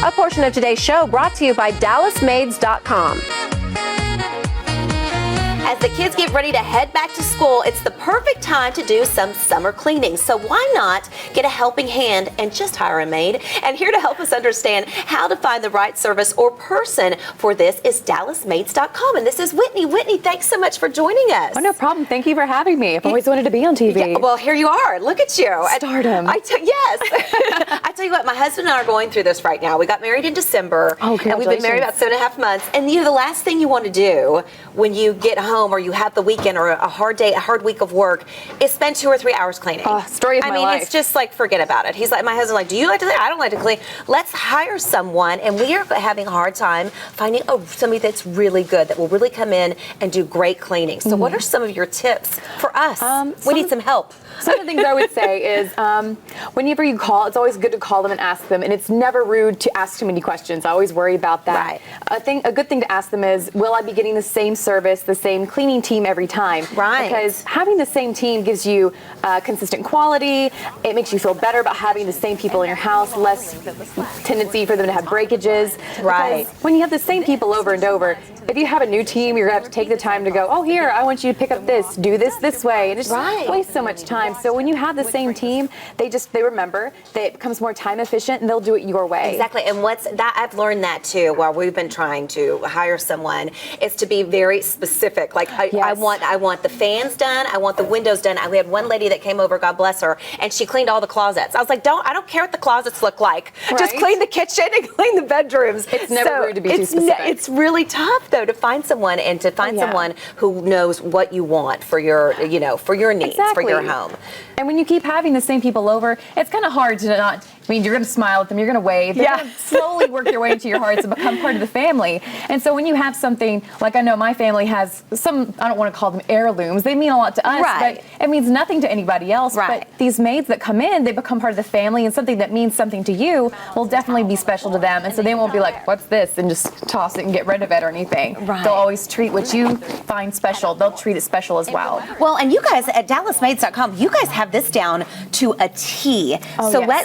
A portion of today's show brought to you by DallasMaids.com. As the kids get ready to head back to school, it's the perfect time to do some summer cleaning. So why not get a helping hand and just hire a maid? And here to help us understand how to find the right service or person for this is DallasMaids.com. And this is Whitney. Whitney, thanks so much for joining us. Oh, no problem. Thank you for having me. I've always wanted to be on TV. Yeah, well, here you are. Look at you. Stardom. Yes. I tell you what, my husband and I are going through this right now. We got married in December. Oh, and we've been married about 7.5 months. And the last thing you want to do when you get home or you have the weekend or a hard day, a hard week of work, is spend 2 or 3 hours cleaning. Story of my life. It's just like, forget about it. He's like, my husband's like, do you like to clean? I don't like to clean. Let's hire someone. And we are having a hard time finding somebody that's really good, that will really come in and do great cleaning. So what are some of your tips for us? We need some help. Some of the things I would say is whenever you call, it's always good to call them and ask them. And it's never rude to ask too many questions. I always worry about that. Right. A good thing to ask them is, will I be getting the same service, the same cleaning team every time? Right. Because having the same team gives you consistent quality. It makes you feel better about having the same people in your house, less tendency for them to have breakages. Right. Because when you have the same people over and over, if you have a new team, you're going to have to take the time to go, oh, here, I want you to pick up this, do this way. And it just wastes so much time. So when you have the same team, they remember that it becomes more time efficient and they'll do it your way. Exactly. And I've learned that too while we've been trying to hire someone, is to be very specific. Like I want the fans done, I want the windows done. We had one lady that came over, God bless her, and she cleaned all the closets. I was like, I don't care what the closets look like. Right. Just clean the kitchen and clean the bedrooms. It's never rude to be too specific. It's really tough though to find someone someone who knows what you want for your for your needs, for your home. And when you keep having the same people over, it's kind of hard to not. I mean, you're going to smile at them, you're going to wave, they're going to slowly work their way into your hearts and become part of the family. And so when you have something, like I know my family has some, I don't want to call them heirlooms, they mean a lot to us, but it means nothing to anybody else. But these maids that come in, they become part of the family, and something that means something to you will definitely be special to them. And so they won't be like, what's this, and just toss it and get rid of it or anything. They'll always treat what you find special, they'll treat it special as well. Well, and you guys at DallasMaids.com, you guys have this down to a T.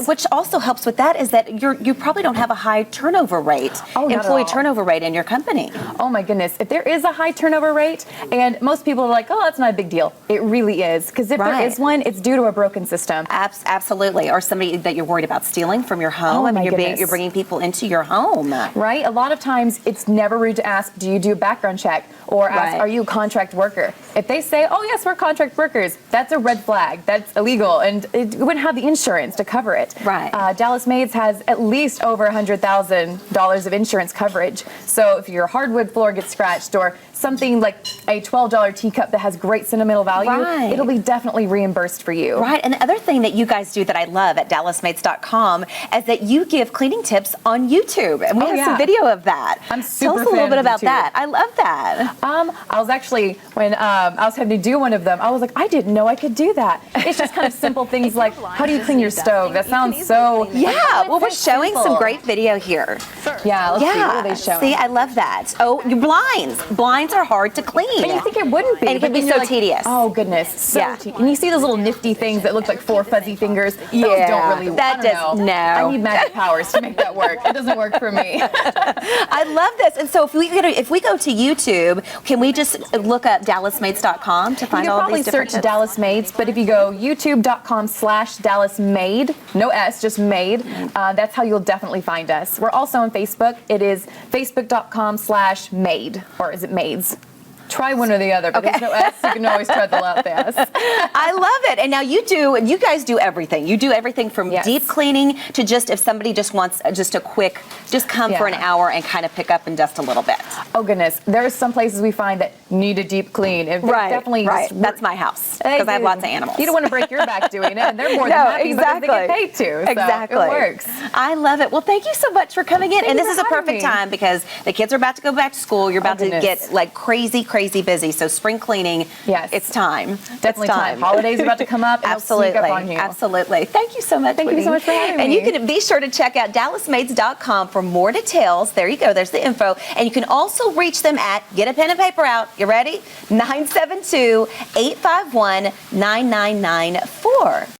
Which also helps with that is that you probably don't have a high turnover rate, employee turnover rate in your company. Oh my goodness, if there is a high turnover rate, and most people are like, oh, that's not a big deal. It really is, because if there is one, it's due to a broken system. Absolutely, or somebody that you're worried about stealing from your home. You're bringing people into your home. Right, a lot of times it's never rude to ask, do you do a background check? Or ask, are you a contract worker? If they say, oh yes, we're contract workers, that's a red flag, that's illegal, and it wouldn't have the insurance to cover it. Right. Dallas Maids has at least over $100,000 of insurance coverage. So if your hardwood floor gets scratched or something like a $12 teacup that has great sentimental value, it'll be definitely reimbursed for you. Right, and the other thing that you guys do that I love at DallasMaids.com is that you give cleaning tips on YouTube, and we have some video of that. I'm super Tell us a little bit about that. I love that. I was actually, when I was having to do one of them, I was like, I didn't know I could do that. It's just kind of simple things like, how do you clean your stove? That sounds so... Yeah, well, we're showing some great video here. Yeah, let's see, what are they showing? See, I love that. Oh, your blinds. Blinds are hard to clean. And you think it wouldn't be. And it can be so tedious. Oh, goodness. And you see those little nifty things that look like 4 fuzzy fingers. Those don't really work. That does, no. I need magic powers to make that work. It doesn't work for me. I love this. And so if we go to YouTube, can we just look up DallasMaids.com to find all these different tips? You can probably search Dallas Maids, but if you go youtube.com/DallasMaid, no S, just Maid, that's how you'll definitely find us. We're also on Facebook. It is facebook.com/Maid, or is it Maids? Try one or the other, but there's no S. You can always try the left S. I love it. And now you guys do everything. You do everything from deep cleaning to just if somebody just wants just a quick, just come for an hour and kind of pick up and dust a little bit. Oh, goodness. There are some places we find that need a deep clean. Definitely. That's my house because I have lots of animals. You don't want to break your back doing it, and they're more than happy because they get paid to. So exactly. It works. I love it. Well, thank you so much for coming in. And this is a perfect time because the kids are about to go back to school. You're about to get like crazy busy. So spring cleaning, it's time. Definitely time. Holidays are about to come up. And Absolutely. Sneak up on you. Absolutely. Thank you so much. Thank you so much for having me. And you can be sure to check out DallasMaids.com for more details. There you go. There's the info. And you can also reach them at, get a pen and paper out. You ready? 972-851-9994.